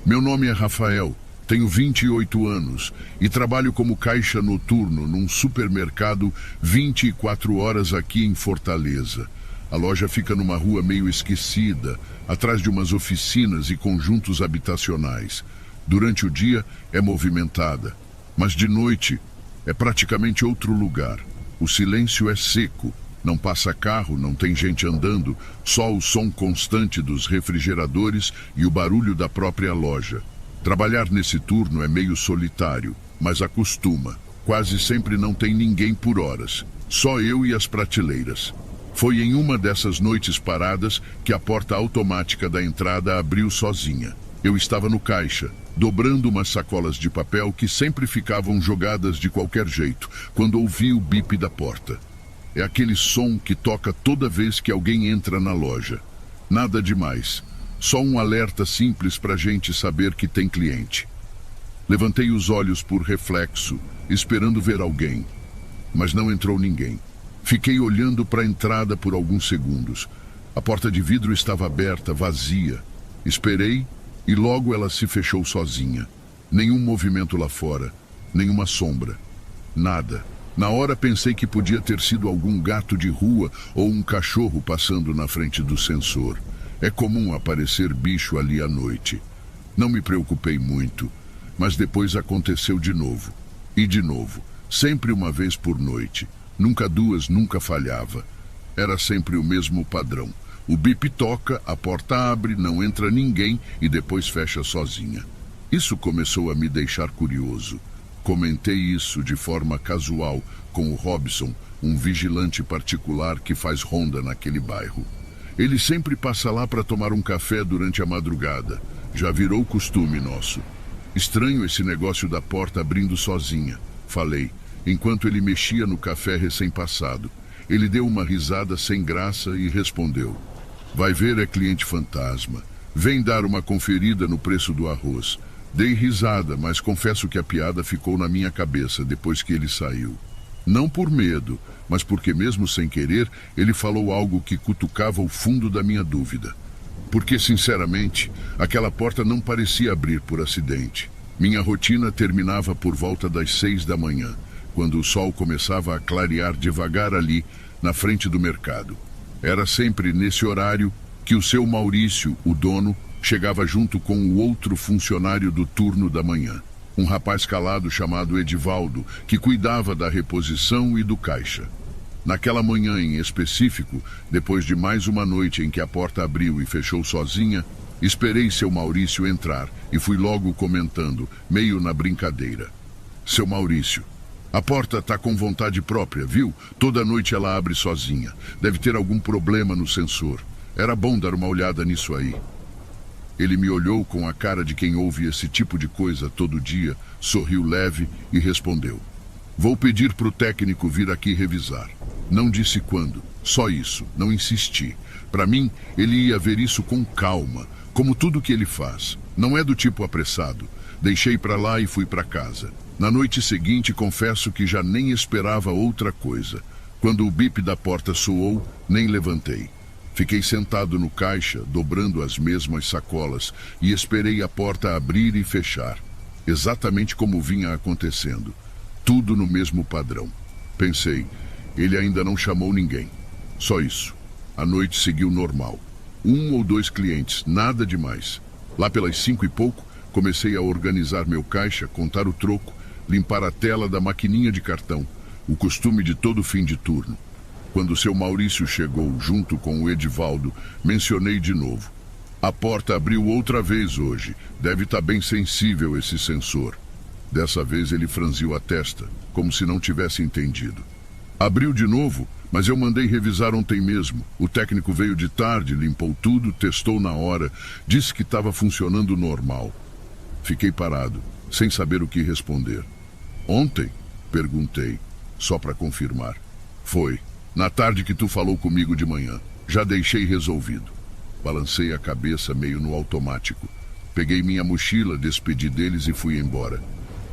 Meu nome é Rafael, tenho 28 anos e trabalho como caixa noturno num supermercado 24 horas aqui em Fortaleza. A loja fica numa rua meio esquecida, atrás de umas oficinas e conjuntos habitacionais. Durante o dia é movimentada, mas de noite é praticamente outro lugar. O silêncio é seco, não passa carro, não tem gente andando, só o som constante dos refrigeradores e o barulho da própria loja. Trabalhar nesse turno é meio solitário, mas acostuma. Quase sempre não tem ninguém por horas, só eu e as prateleiras. Foi em uma dessas noites paradas que a porta automática da entrada abriu sozinha. Eu estava no caixa, dobrando umas sacolas de papel que sempre ficavam jogadas de qualquer jeito, quando ouvi o bip da porta. É aquele som que toca toda vez que alguém entra na loja. Nada demais, só um alerta simples para a gente saber que tem cliente. Levantei os olhos por reflexo, esperando ver alguém, mas não entrou ninguém. Fiquei olhando para a entrada por alguns segundos. A porta de vidro estava aberta, vazia. Esperei e logo ela se fechou sozinha. Nenhum movimento lá fora, nenhuma sombra, nada. Na hora pensei que podia ter sido algum gato de rua ou um cachorro passando na frente do sensor. É comum aparecer bicho ali à noite. Não me preocupei muito, mas depois aconteceu de novo. E de novo, sempre uma vez por noite. Nunca duas, nunca falhava. Era sempre o mesmo padrão. O bip toca, a porta abre, não entra ninguém e depois fecha sozinha. Isso começou a me deixar curioso. Comentei isso de forma casual com o Robson, um vigilante particular que faz ronda naquele bairro. Ele sempre passa lá para tomar um café durante a madrugada. Já virou costume nosso. Estranho esse negócio da porta abrindo sozinha, falei, enquanto ele mexia no café recém-passado. Ele deu uma risada sem graça e respondeu: vai ver, é cliente fantasma. Vem dar uma conferida no preço do arroz. Dei risada, mas confesso que a piada ficou na minha cabeça depois que ele saiu. Não por medo, mas porque mesmo sem querer, ele falou algo que cutucava o fundo da minha dúvida. Porque, sinceramente, aquela porta não parecia abrir por acidente. Minha rotina terminava por volta das 6 da manhã, quando o sol começava a clarear devagar ali, na frente do mercado. Era sempre nesse horário que o seu Maurício, o dono, chegava junto com o outro funcionário do turno da manhã. Um rapaz calado chamado Edivaldo, que cuidava da reposição e do caixa. Naquela manhã em específico, depois de mais uma noite em que a porta abriu e fechou sozinha, esperei seu Maurício entrar e fui logo comentando, meio na brincadeira: seu Maurício, a porta tá com vontade própria, viu? Toda noite ela abre sozinha. Deve ter algum problema no sensor. Era bom dar uma olhada nisso aí. Ele me olhou com a cara de quem ouve esse tipo de coisa todo dia, sorriu leve e respondeu: vou pedir pro técnico vir aqui revisar. Não disse quando, só isso, não insisti. Para mim, ele ia ver isso com calma, como tudo que ele faz. Não é do tipo apressado. Deixei para lá e fui para casa. Na noite seguinte, confesso que já nem esperava outra coisa. Quando o bip da porta soou, nem levantei. Fiquei sentado no caixa, dobrando as mesmas sacolas, e esperei a porta abrir e fechar. Exatamente como vinha acontecendo. Tudo no mesmo padrão. Pensei, ele ainda não chamou ninguém. Só isso. A noite seguiu normal. 1 ou 2 clientes, nada demais. Lá pelas 5 e pouco, comecei a organizar meu caixa, contar o troco, limpar a tela da maquininha de cartão, o costume de todo fim de turno. Quando seu Maurício chegou junto com o Edivaldo, mencionei de novo: a porta abriu outra vez hoje, deve estar bem sensível esse sensor. Dessa vez ele franziu a testa, como se não tivesse entendido. Abriu de novo, mas eu mandei revisar ontem mesmo. O técnico veio de tarde, limpou tudo, testou na hora, disse que estava funcionando normal. Fiquei parado, sem saber o que responder. Ontem? Perguntei, só para confirmar. Foi. Na tarde que tu falou comigo de manhã. Já deixei resolvido. Balancei a cabeça meio no automático. Peguei minha mochila, despedi deles e fui embora.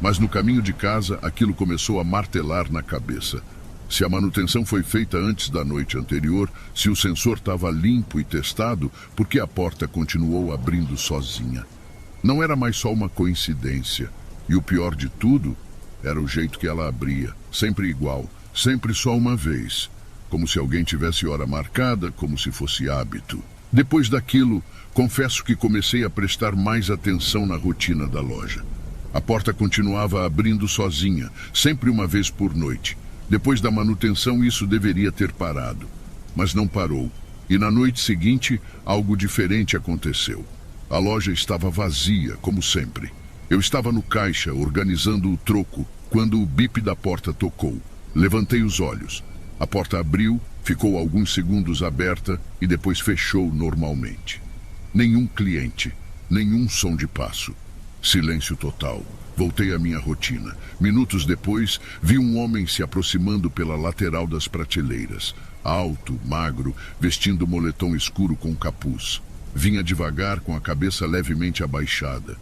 Mas no caminho de casa, aquilo começou a martelar na cabeça. Se a manutenção foi feita antes da noite anterior, se o sensor estava limpo e testado, por que a porta continuou abrindo sozinha? Não era mais só uma coincidência. E o pior de tudo era o jeito que ela abria, sempre igual, sempre só uma vez. Como se alguém tivesse hora marcada, como se fosse hábito. Depois daquilo, confesso que comecei a prestar mais atenção na rotina da loja. A porta continuava abrindo sozinha, sempre uma vez por noite. Depois da manutenção, isso deveria ter parado. Mas não parou. E na noite seguinte, algo diferente aconteceu. A loja estava vazia, como sempre. Eu estava no caixa, organizando o troco, quando o bip da porta tocou. Levantei os olhos. A porta abriu, ficou alguns segundos aberta e depois fechou normalmente. Nenhum cliente, nenhum som de passo. Silêncio total. Voltei à minha rotina. Minutos depois, vi um homem se aproximando pela lateral das prateleiras. Alto, magro, vestindo moletom escuro com capuz. Vinha devagar, com a cabeça levemente abaixada.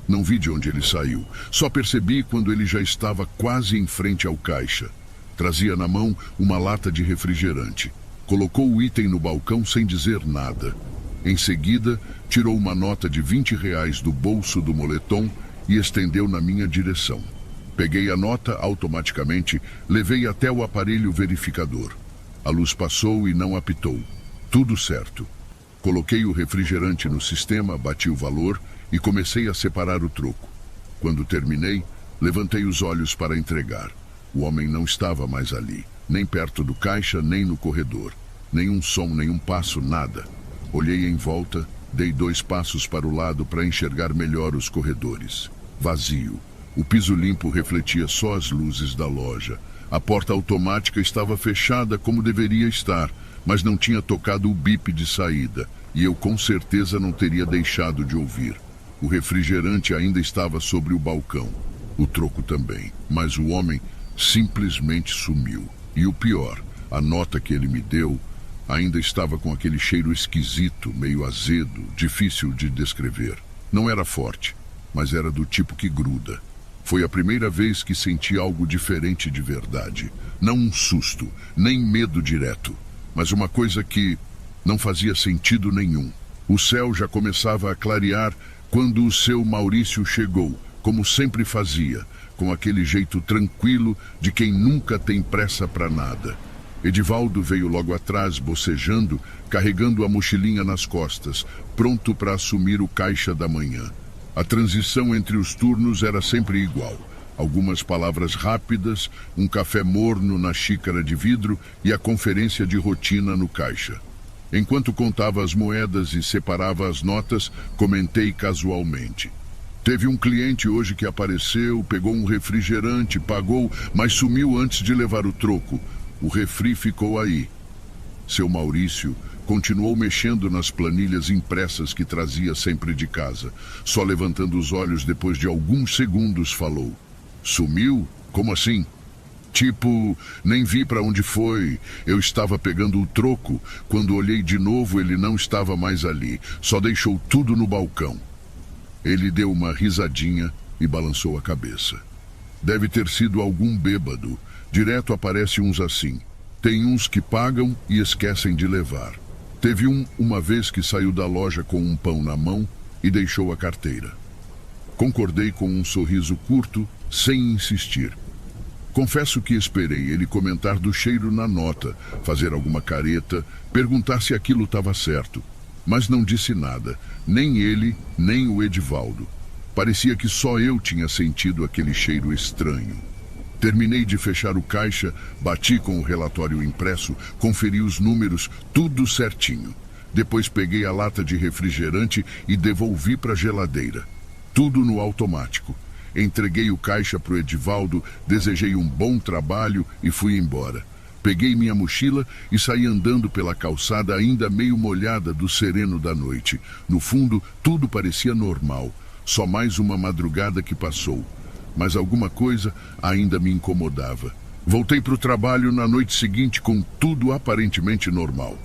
Não vi de onde ele saiu. Só percebi quando ele já estava quase em frente ao caixa. Trazia na mão uma lata de refrigerante. Colocou o item no balcão sem dizer nada. Em seguida, tirou uma nota de R$ 20 do bolso do moletom e estendeu na minha direção. Peguei a nota automaticamente, levei até o aparelho verificador. A luz passou e não apitou. Tudo certo. Coloquei o refrigerante no sistema, bati o valor e comecei a separar o troco. Quando terminei, levantei os olhos para entregar. O homem não estava mais ali, nem perto do caixa, nem no corredor. Nenhum som, nenhum passo, nada. Olhei em volta, dei 2 passos para o lado para enxergar melhor os corredores. Vazio. O piso limpo refletia só as luzes da loja. A porta automática estava fechada como deveria estar, mas não tinha tocado o bip de saída, e eu com certeza não teria deixado de ouvir. O refrigerante ainda estava sobre o balcão. O troco também. Mas o homem simplesmente sumiu. E o pior, a nota que ele me deu ainda estava com aquele cheiro esquisito, meio azedo, difícil de descrever. Não era forte, mas era do tipo que gruda. Foi a primeira vez que senti algo diferente de verdade. Não um susto, nem medo direto, mas uma coisa que não fazia sentido nenhum. O céu já começava a clarear quando o seu Maurício chegou, como sempre fazia, com aquele jeito tranquilo de quem nunca tem pressa para nada. Edivaldo veio logo atrás, bocejando, carregando a mochilinha nas costas, pronto para assumir o caixa da manhã. A transição entre os turnos era sempre igual. Algumas palavras rápidas, um café morno na xícara de vidro e a conferência de rotina no caixa. Enquanto contava as moedas e separava as notas, comentei casualmente. Teve um cliente hoje que apareceu, pegou um refrigerante, pagou, mas sumiu antes de levar o troco. O refri ficou aí. Seu Maurício continuou mexendo nas planilhas impressas que trazia sempre de casa. Só levantando os olhos depois de alguns segundos falou. Sumiu? Como assim? Tipo, nem vi para onde foi. Eu estava pegando o troco. Quando olhei de novo, ele não estava mais ali. Só deixou tudo no balcão. Ele deu uma risadinha e balançou a cabeça. Deve ter sido algum bêbado. Direto aparece uns assim. Tem uns que pagam e esquecem de levar. Teve uma vez que saiu da loja com um pão na mão e deixou a carteira. Concordei com um sorriso curto, sem insistir. Confesso que esperei ele comentar do cheiro na nota, fazer alguma careta, perguntar se aquilo estava certo. Mas não disse nada, nem ele, nem o Edivaldo. Parecia que só eu tinha sentido aquele cheiro estranho. Terminei de fechar o caixa, bati com o relatório impresso, conferi os números, tudo certinho. Depois peguei a lata de refrigerante e devolvi para a geladeira. Tudo no automático. Entreguei o caixa para o Edivaldo, desejei um bom trabalho e fui embora. Peguei minha mochila e saí andando pela calçada ainda meio molhada do sereno da noite. No fundo, tudo parecia normal. Só mais uma madrugada que passou. Mas alguma coisa ainda me incomodava. Voltei para o trabalho na noite seguinte com tudo aparentemente normal.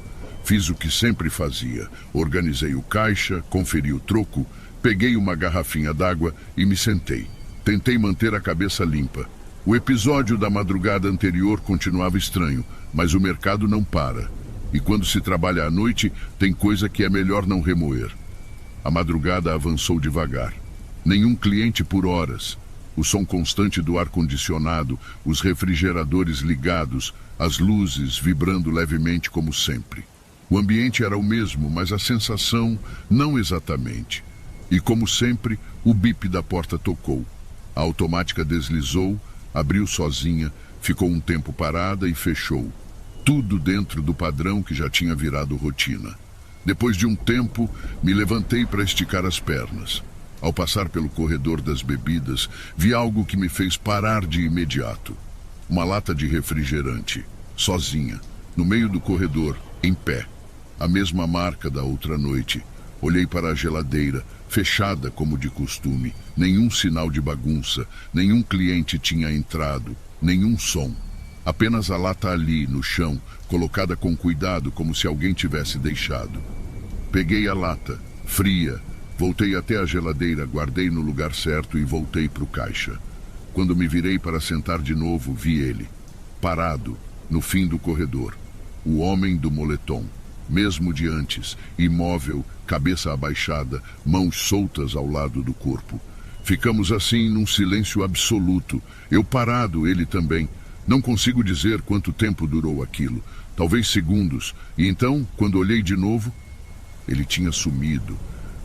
Fiz o que sempre fazia. Organizei o caixa, conferi o troco, peguei uma garrafinha d'água e me sentei. Tentei manter a cabeça limpa. O episódio da madrugada anterior continuava estranho, mas o mercado não para. E quando se trabalha à noite, tem coisa que é melhor não remoer. A madrugada avançou devagar. Nenhum cliente por horas. O som constante do ar-condicionado, os refrigeradores ligados, as luzes vibrando levemente como sempre. O ambiente era o mesmo, mas a sensação não exatamente. E como sempre, o bip da porta tocou. A automática deslizou, abriu sozinha, ficou um tempo parada e fechou. Tudo dentro do padrão que já tinha virado rotina. Depois de um tempo, me levantei para esticar as pernas. Ao passar pelo corredor das bebidas, vi algo que me fez parar de imediato. Uma lata de refrigerante, sozinha, no meio do corredor, em pé. A mesma marca da outra noite. Olhei para a geladeira, fechada como de costume. Nenhum sinal de bagunça, nenhum cliente tinha entrado, nenhum som. Apenas a lata ali, no chão, colocada com cuidado como se alguém tivesse deixado. Peguei a lata, fria. Voltei até a geladeira, guardei no lugar certo e voltei para o caixa. Quando me virei para sentar de novo, vi ele, parado, no fim do corredor. O homem do moletom, mesmo de antes, imóvel, cabeça abaixada, mãos soltas ao lado do corpo. Ficamos assim num silêncio absoluto, eu parado, ele também. Não consigo dizer quanto tempo durou aquilo, talvez segundos. E então, quando olhei de novo, ele tinha sumido.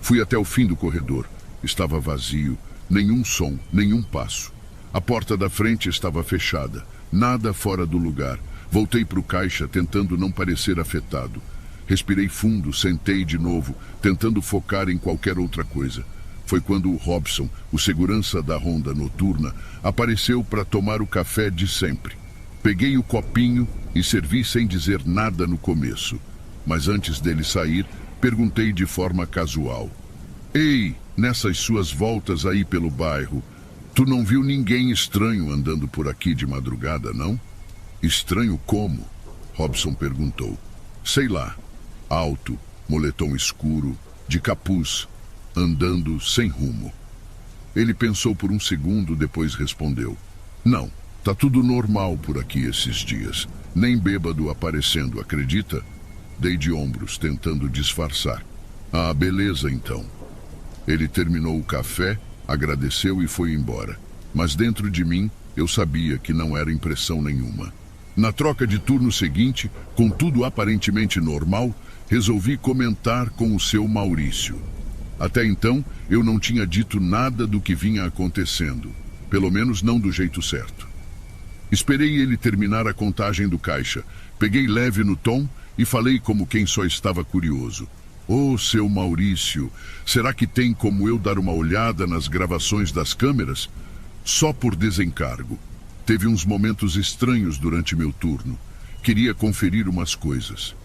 Fui até o fim do corredor. Estava vazio, nenhum som, nenhum passo. A porta da frente estava fechada, nada fora do lugar. Voltei para o caixa, tentando não parecer afetado. Respirei fundo, sentei de novo, tentando focar em qualquer outra coisa. Foi quando o Robson, o segurança da ronda noturna, apareceu para tomar o café de sempre. Peguei o copinho e servi sem dizer nada no começo. Mas antes dele sair, perguntei de forma casual. Ei, nessas suas voltas aí pelo bairro, tu não viu ninguém estranho andando por aqui de madrugada, não? Estranho como? Robson perguntou. Sei lá. Alto, moletom escuro, de capuz, andando sem rumo. Ele pensou por um segundo, depois respondeu. Não, tá tudo normal por aqui esses dias. Nem bêbado aparecendo, acredita? Dei de ombros, tentando disfarçar. Ah, beleza então. Ele terminou o café, agradeceu e foi embora. Mas dentro de mim, eu sabia que não era impressão nenhuma. Na troca de turno seguinte, com tudo aparentemente normal, resolvi comentar com o seu Maurício. Até então, eu não tinha dito nada do que vinha acontecendo. Pelo menos não do jeito certo. Esperei ele terminar a contagem do caixa. Peguei leve no tom e falei como quem só estava curioso. Ô, seu Maurício, será que tem como eu dar uma olhada nas gravações das câmeras? Só por desencargo. Teve uns momentos estranhos durante meu turno. Queria conferir umas coisas.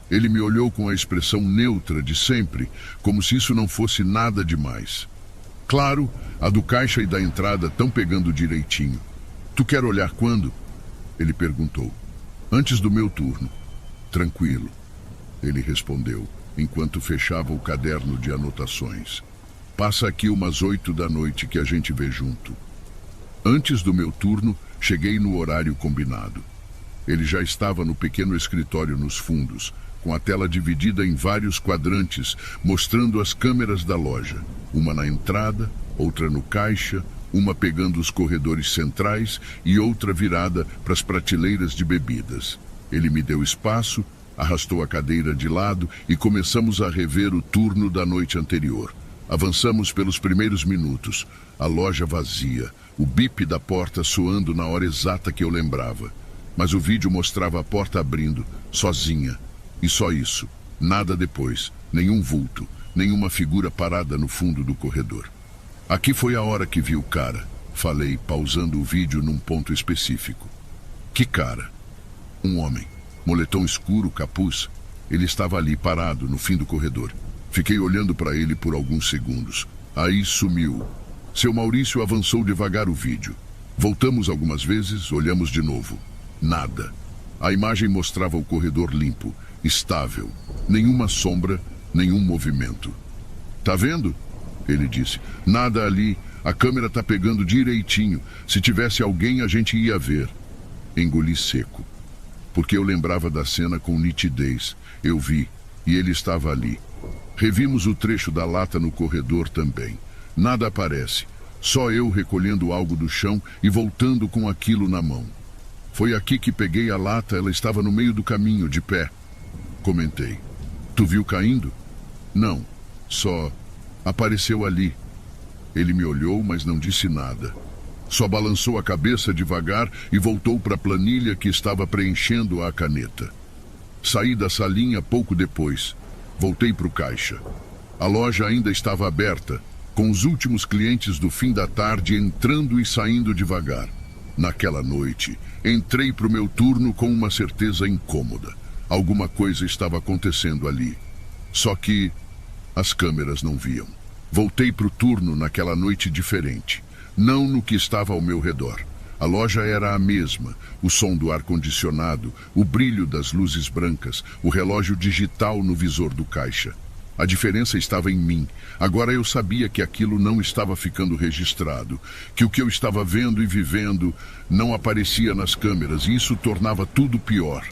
Ele me olhou com a expressão neutra de sempre, como se isso não fosse nada demais. Claro, a do caixa e da entrada estão pegando direitinho. Tu quer olhar quando? Ele perguntou. Antes do meu turno. Tranquilo, ele respondeu, enquanto fechava o caderno de anotações. Passa aqui umas 8 da noite que a gente vê junto. Antes do meu turno, cheguei no horário combinado. Ele já estava no pequeno escritório nos fundos, com a tela dividida em vários quadrantes, mostrando as câmeras da loja. Uma na entrada, outra no caixa, uma pegando os corredores centrais e outra virada para as prateleiras de bebidas. Ele me deu espaço, arrastou a cadeira de lado e começamos a rever o turno da noite anterior. Avançamos pelos primeiros minutos, a loja vazia, o bip da porta soando na hora exata que eu lembrava. Mas o vídeo mostrava a porta abrindo, sozinha. E só isso, nada depois, nenhum vulto, nenhuma figura parada no fundo do corredor. Aqui foi a hora que vi o cara, falei, pausando o vídeo num ponto específico. Que cara? Um homem, moletom escuro, capuz. Ele estava ali, parado, no fim do corredor. Fiquei olhando para ele por alguns segundos. Aí sumiu. Seu Maurício avançou devagar o vídeo. Voltamos algumas vezes, olhamos de novo. Nada. A imagem mostrava o corredor limpo, estável. Nenhuma sombra, nenhum movimento. Tá vendo? Ele disse. Nada ali. A câmera tá pegando direitinho. Se tivesse alguém, a gente ia ver. Engoli seco. Porque eu lembrava da cena com nitidez. Eu vi, e ele estava ali. Revimos o trecho da lata no corredor também. Nada aparece. Só eu recolhendo algo do chão e voltando com aquilo na mão. Foi aqui que peguei a lata, ela estava no meio do caminho, de pé. Comentei. Tu viu caindo? Não, só apareceu ali. Ele me olhou, mas não disse nada. Só balançou a cabeça devagar e voltou para a planilha que estava preenchendo a caneta. Saí da salinha pouco depois. Voltei para o caixa. A loja ainda estava aberta, com os últimos clientes do fim da tarde entrando e saindo devagar. Naquela noite, entrei para o meu turno com uma certeza incômoda. Alguma coisa estava acontecendo ali. Só que as câmeras não viam. Voltei para o turno naquela noite diferente. Não no que estava ao meu redor. A loja era a mesma, o som do ar-condicionado, o brilho das luzes brancas, o relógio digital no visor do caixa. A diferença estava em mim. Agora eu sabia que aquilo não estava ficando registrado, que o que eu estava vendo e vivendo não aparecia nas câmeras, e isso tornava tudo pior.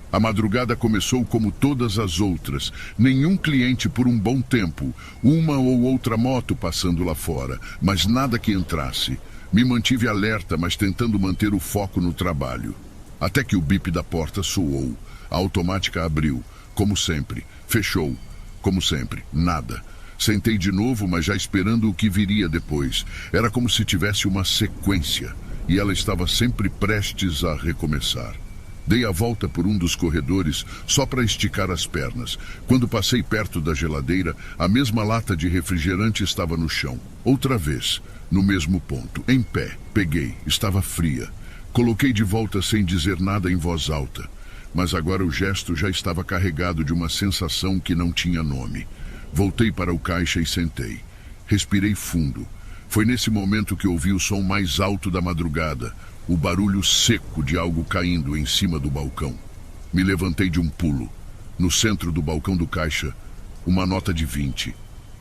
A madrugada começou como todas as outras. Nenhum cliente por um bom tempo. Uma ou outra moto passando lá fora, mas nada que entrasse. Me mantive alerta, mas tentando manter o foco no trabalho. Até que o bip da porta soou. A automática abriu, como sempre. Fechou, como sempre. Nada. Sentei de novo, mas já esperando o que viria depois. Era como se tivesse uma sequência, e ela estava sempre prestes a recomeçar. Dei a volta por um dos corredores só para esticar as pernas. Quando passei perto da geladeira, a mesma lata de refrigerante estava no chão. Outra vez, no mesmo ponto, em pé. Peguei, estava fria. Coloquei de volta sem dizer nada em voz alta. Mas agora o gesto já estava carregado de uma sensação que não tinha nome. Voltei para o caixa e sentei. Respirei fundo. Foi nesse momento que ouvi o som mais alto da madrugada. O barulho seco de algo caindo em cima do balcão. Me levantei de um pulo. No centro do balcão do caixa, uma nota de 20.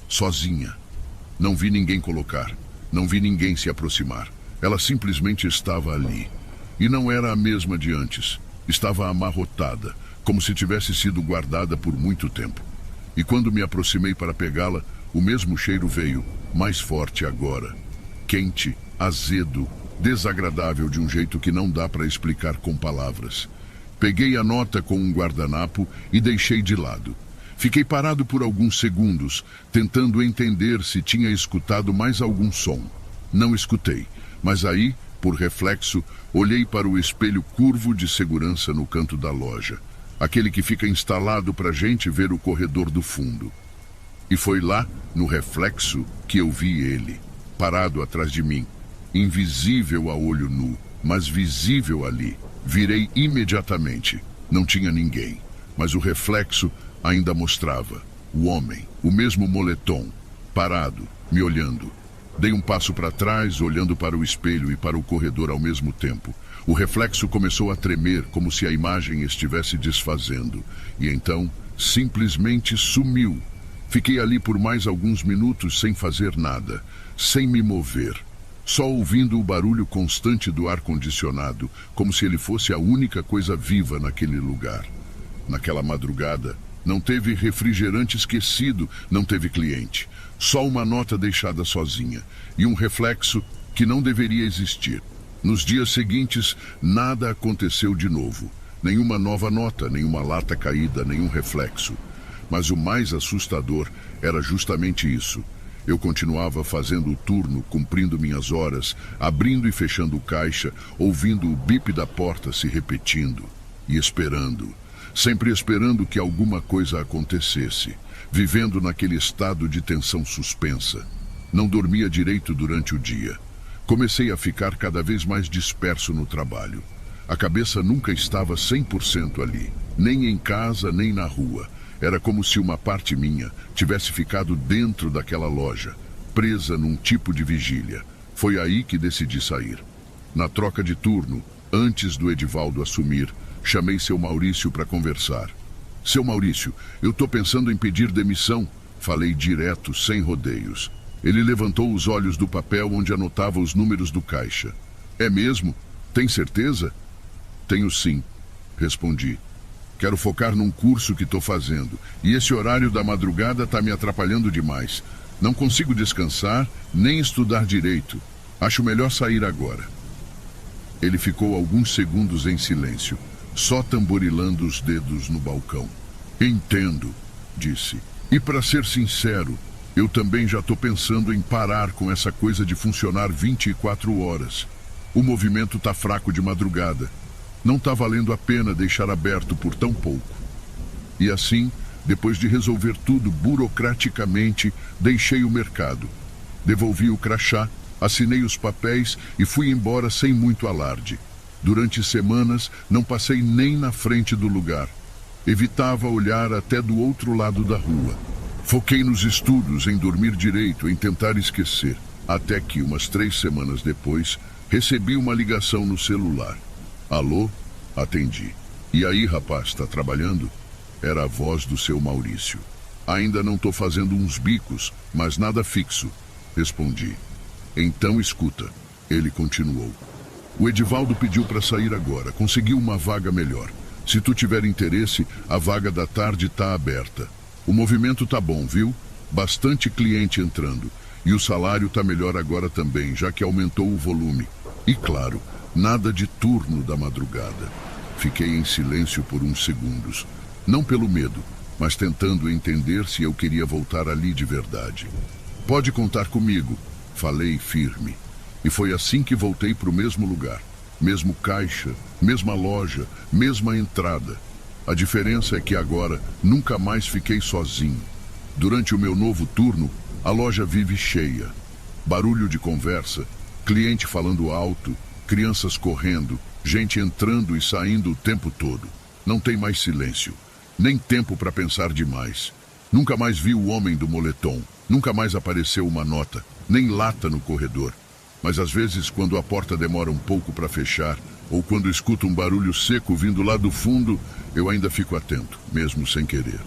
Sozinha. Não vi ninguém colocar. Não vi ninguém se aproximar. Ela simplesmente estava ali. E não era a mesma de antes. Estava amarrotada, como se tivesse sido guardada por muito tempo. E quando me aproximei para pegá-la, o mesmo cheiro veio, mais forte agora. Quente, azedo, desagradável de um jeito que não dá para explicar com palavras. Peguei a nota com um guardanapo e deixei de lado. Fiquei parado por alguns segundos, tentando entender se tinha escutado mais algum som. Não escutei, mas aí, por reflexo, olhei para o espelho curvo de segurança no canto da loja. Aquele que fica instalado para a gente ver o corredor do fundo. E foi lá, no reflexo, que eu vi ele, parado atrás de mim. Invisível a olho nu, mas visível ali. Virei imediatamente. Não tinha ninguém, mas o reflexo ainda mostrava. O homem, o mesmo moletom, parado, me olhando. Dei um passo para trás, olhando para o espelho e para o corredor ao mesmo tempo. O reflexo começou a tremer, como se a imagem estivesse desfazendo. E então, simplesmente sumiu. Fiquei ali por mais alguns minutos sem fazer nada, sem me mover. Só ouvindo o barulho constante do ar-condicionado, como se ele fosse a única coisa viva naquele lugar. Naquela madrugada, não teve refrigerante esquecido, não teve cliente. Só uma nota deixada sozinha e um reflexo que não deveria existir. Nos dias seguintes, nada aconteceu de novo. Nenhuma nova nota, nenhuma lata caída, nenhum reflexo. Mas o mais assustador era justamente isso. Eu continuava fazendo o turno, cumprindo minhas horas, abrindo e fechando o caixa, ouvindo o bip da porta se repetindo e esperando. Sempre esperando que alguma coisa acontecesse, vivendo naquele estado de tensão suspensa. Não dormia direito durante o dia. Comecei a ficar cada vez mais disperso no trabalho. A cabeça nunca estava 100% ali, nem em casa, nem na rua. Era como se uma parte minha tivesse ficado dentro daquela loja, presa num tipo de vigília. Foi aí que decidi sair. Na troca de turno, antes do Edivaldo assumir, chamei seu Maurício para conversar. Seu Maurício, eu estou pensando em pedir demissão. Falei direto, sem rodeios. Ele levantou os olhos do papel onde anotava os números do caixa. É mesmo? Tem certeza? Tenho sim, respondi. Quero focar num curso que estou fazendo, e esse horário da madrugada está me atrapalhando demais. Não consigo descansar, nem estudar direito. Acho melhor sair agora. Ele ficou alguns segundos em silêncio, só tamborilando os dedos no balcão. Entendo, disse. E para ser sincero, eu também já estou pensando em parar com essa coisa de funcionar 24 horas. O movimento tá fraco de madrugada. Não tá valendo a pena deixar aberto por tão pouco. E assim, depois de resolver tudo burocraticamente, deixei o mercado. Devolvi o crachá, assinei os papéis e fui embora sem muito alarde. Durante semanas, não passei nem na frente do lugar. Evitava olhar até do outro lado da rua. Foquei nos estudos, em dormir direito, em tentar esquecer. Até que, umas 3 semanas depois, recebi uma ligação no celular. Alô? Atendi. E aí, rapaz, tá trabalhando? Era a voz do seu Maurício. Ainda não tô fazendo uns bicos, mas nada fixo. Respondi. Então escuta. Ele continuou. O Edivaldo pediu para sair agora. Conseguiu uma vaga melhor. Se tu tiver interesse, a vaga da tarde tá aberta. O movimento tá bom, viu? Bastante cliente entrando. E o salário tá melhor agora também, já que aumentou o volume. E claro, nada de turno da madrugada. Fiquei em silêncio por uns segundos. Não pelo medo, mas tentando entender se eu queria voltar ali de verdade. Pode contar comigo, falei firme. E foi assim que voltei para o mesmo lugar. Mesmo caixa, mesma loja, mesma entrada. A diferença é que agora nunca mais fiquei sozinho. Durante o meu novo turno, a loja vive cheia. Barulho de conversa, cliente falando alto, crianças correndo, gente entrando e saindo o tempo todo. Não tem mais silêncio, nem tempo para pensar demais. Nunca mais vi o homem do moletom, nunca mais apareceu uma nota, nem lata no corredor. Mas às vezes, quando a porta demora um pouco para fechar, ou quando escuto um barulho seco vindo lá do fundo, eu ainda fico atento, mesmo sem querer.